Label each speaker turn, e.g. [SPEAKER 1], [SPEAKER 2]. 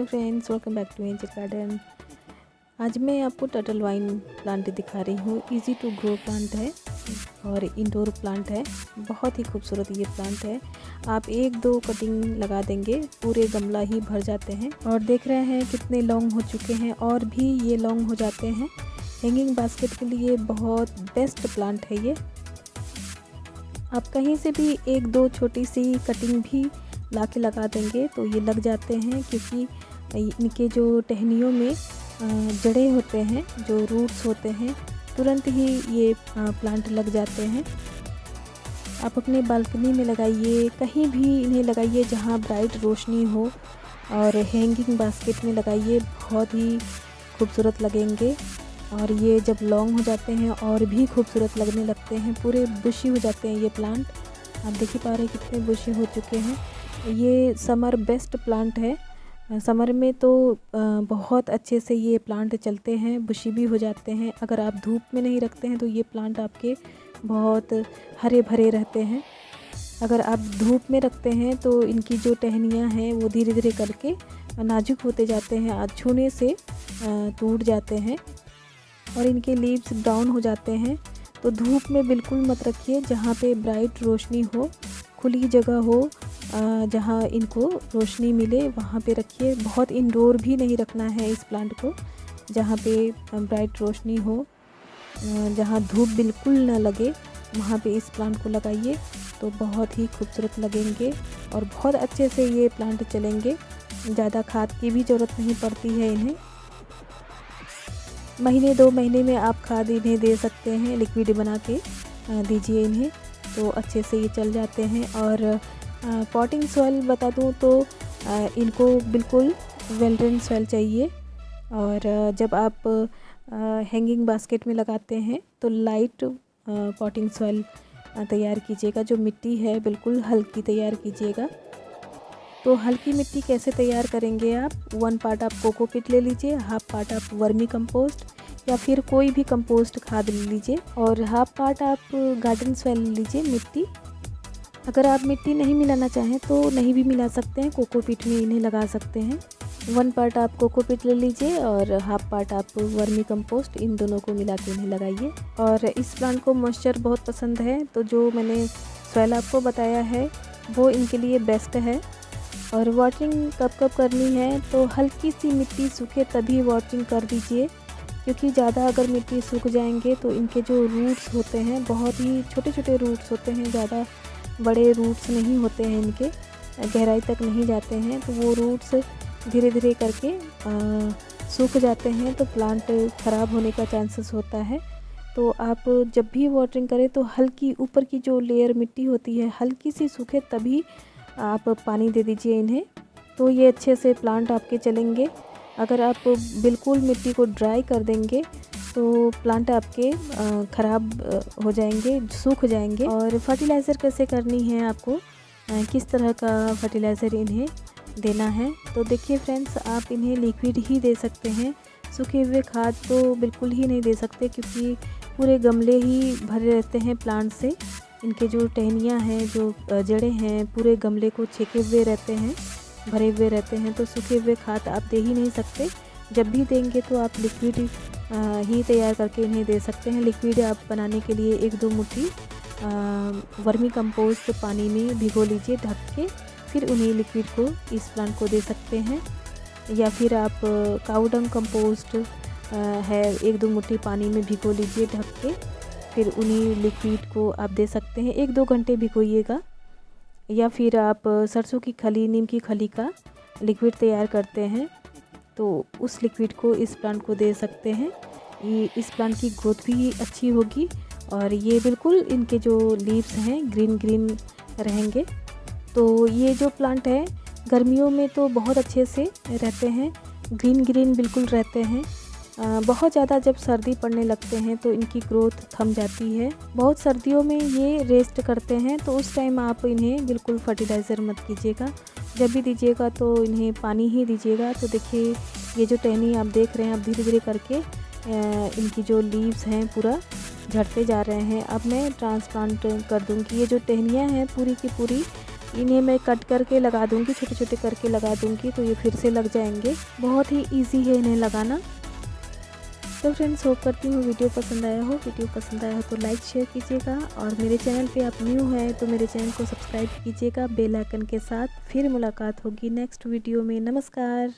[SPEAKER 1] Hello friends, welcome back to angel garden. आज मैं आपको टर्टल वाइन प्लांट दिखा रही हूँ। इजी टू ग्रो प्लांट है और इंडोर प्लांट है। बहुत ही खूबसूरत ये प्लांट है। आप एक दो कटिंग लगा देंगे, पूरे गमला ही भर जाते हैं। और देख रहे हैं कितने लॉन्ग हो चुके हैं और भी ये लॉन्ग हो जाते हैं। हैंगिंग बास्केट के लिए बहुत बेस्ट प्लांट है ये। आप कहीं से भी एक दो छोटी सी कटिंग भी ला के लगा देंगे तो ये लग जाते हैं, क्योंकि इनके जो टहनियों में जड़ें होते हैं, जो रूट्स होते हैं, तुरंत ही ये प्लांट लग जाते हैं। आप अपने बालकनी में लगाइए, कहीं भी इन्हें लगाइए जहाँ ब्राइट रोशनी हो, और हैंगिंग बास्केट में लगाइए, बहुत ही खूबसूरत लगेंगे। और ये जब लॉन्ग हो जाते हैं और भी खूबसूरत लगने लगते हैं, पूरे बुशी हो जाते हैं ये प्लांट। आप देख ही पा रहे हैं कितने बुशी हो चुके हैं। ये समर बेस्ट प्लांट है। समर में तो बहुत अच्छे से ये प्लांट चलते हैं, बुशी भी हो जाते हैं। अगर आप धूप में नहीं रखते हैं तो ये प्लांट आपके बहुत हरे भरे रहते हैं। अगर आप धूप में रखते हैं तो इनकी जो टहनियाँ हैं वो धीरे धीरे करके नाजुक होते जाते हैं, छूने से टूट जाते हैं और इनके लीव्स ब्राउन हो जाते हैं। तो धूप में बिल्कुल मत रखिए, जहाँ पे ब्राइट रोशनी हो, खुली जगह हो, जहाँ इनको रोशनी मिले वहाँ पे रखिए। बहुत इंडोर भी नहीं रखना है इस प्लांट को, जहाँ पे ब्राइट रोशनी हो, जहाँ धूप बिल्कुल ना लगे वहाँ पे इस प्लांट को लगाइए तो बहुत ही खूबसूरत लगेंगे और बहुत अच्छे से ये प्लांट चलेंगे। ज़्यादा खाद की भी ज़रूरत नहीं पड़ती है इन्हें। महीने 2 महीने में आप खाद इन्हें दे सकते हैं, लिक्विड बना के दीजिए इन्हें, तो अच्छे से ये चल जाते हैं। और पॉटिंग सॉइल बता दूं तो इनको बिल्कुल वेल ड्रेन सॉइल चाहिए। और जब आप हैंगिंग बास्केट में लगाते हैं तो लाइट पॉटिंग सॉइल तैयार कीजिएगा। जो मिट्टी है बिल्कुल हल्की तैयार कीजिएगा। तो हल्की मिट्टी कैसे तैयार करेंगे आप? 1 पार्ट आप कोकोपीट ले लीजिए, हाफ पार्ट आप वर्मी कंपोस्ट या फिर कोई भी कंपोस्ट खाद ले लीजिए, और हाफ पार्ट आप गार्डन सॉइल ले लीजिए मिट्टी। अगर आप मिट्टी नहीं मिलाना चाहें तो नहीं भी मिला सकते हैं, कोकोपीट में इन्हें लगा सकते हैं। 1 पार्ट आप कोकोपीट ले लीजिए और हाफ पार्ट आप वर्मी कंपोस्ट, इन दोनों को मिला के इन्हें लगाइए। और इस प्लांट को मॉइस्चर बहुत पसंद है, तो जो मैंने सॉइल आपको बताया है वो इनके लिए बेस्ट है। और वाटरिंग कब कब करनी है तो हल्की सी मिट्टी सूखे तभी वाटरिंग कर दीजिए, क्योंकि ज़्यादा अगर मिट्टी सूख जाएंगे तो इनके जो रूट्स होते हैं बहुत ही छोटे छोटे रूट्स होते हैं, ज़्यादा बड़े रूट्स नहीं होते हैं, इनके गहराई तक नहीं जाते हैं, तो वो रूट्स धीरे धीरे करके सूख जाते हैं तो प्लांट ख़राब होने का चांसेस होता है। तो आप जब भी वाटरिंग करें तो हल्की ऊपर की जो लेयर मिट्टी होती है हल्की सी सूखे तभी आप पानी दे दीजिए इन्हें, तो ये अच्छे से प्लांट आपके चलेंगे। अगर आप बिल्कुल मिट्टी को ड्राई कर देंगे तो प्लांट आपके ख़राब हो जाएंगे, सूख जाएंगे। और फर्टिलाइज़र कैसे करनी है आपको, किस तरह का फर्टिलाइज़र इन्हें देना है, तो देखिए फ्रेंड्स, आप इन्हें लिक्विड ही दे सकते हैं। सूखे हुए खाद तो बिल्कुल ही नहीं दे सकते, क्योंकि पूरे गमले ही भरे रहते हैं प्लांट से। इनके जो टहनियाँ हैं, जो जड़ें हैं, पूरे गमले को छेके हुए रहते हैं, भरे हुए रहते हैं, तो सूखे हुए खाद आप दे ही नहीं सकते। जब भी देंगे तो आप लिक्विड ही तैयार करके इन्हें दे सकते हैं। लिक्विड आप बनाने के लिए 1-2 मुट्ठी वर्मी कंपोस्ट पानी में भिगो लीजिए ढक के, फिर उन्हीं लिक्विड को इस प्लांट को दे सकते हैं। या फिर आप काउडंग कंपोस्ट है, 1-2 मुट्ठी पानी में भिगो लीजिए ढक के, फिर उन्हीं लिक्विड को आप दे सकते हैं। 1-2 घंटे भिगोइएगा। या फिर आप सरसों की खली, नीम की खली का लिक्विड तैयार करते हैं तो उस लिक्विड को इस प्लांट को दे सकते हैं। ये इस प्लांट की ग्रोथ भी अच्छी होगी और ये बिल्कुल इनके जो लीव्स हैं ग्रीन ग्रीन रहेंगे। तो ये जो प्लांट है गर्मियों में तो बहुत अच्छे से रहते हैं, ग्रीन ग्रीन बिल्कुल रहते हैं। बहुत ज़्यादा जब सर्दी पड़ने लगते हैं तो इनकी ग्रोथ थम जाती है। बहुत सर्दियों में ये रेस्ट करते हैं, तो उस टाइम आप इन्हें बिल्कुल फर्टिलाइज़र मत कीजिएगा। जब भी दीजिएगा तो इन्हें पानी ही दीजिएगा। तो देखिए ये जो टहनी आप देख रहे हैं, आप धीरे धीरे करके इनकी जो लीव्स हैं पूरा झड़ते जा रहे हैं। अब मैं ट्रांसप्लांट कर दूंगी। ये जो टहनियाँ हैं पूरी की पूरी इन्हें मैं कट करके लगा दूंगी, छोटे छोटे करके लगा दूंगी, तो ये फिर से लग जाएंगे। बहुत ही इजी है इन्हें लगाना। तो फ्रेंड्स, होप करती हूँ वीडियो पसंद आया हो। वीडियो पसंद आया हो तो लाइक शेयर कीजिएगा, और मेरे चैनल पे आप न्यू हैं तो मेरे चैनल को सब्सक्राइब कीजिएगा बेल आइकन के साथ। फिर मुलाकात होगी नेक्स्ट वीडियो में। नमस्कार।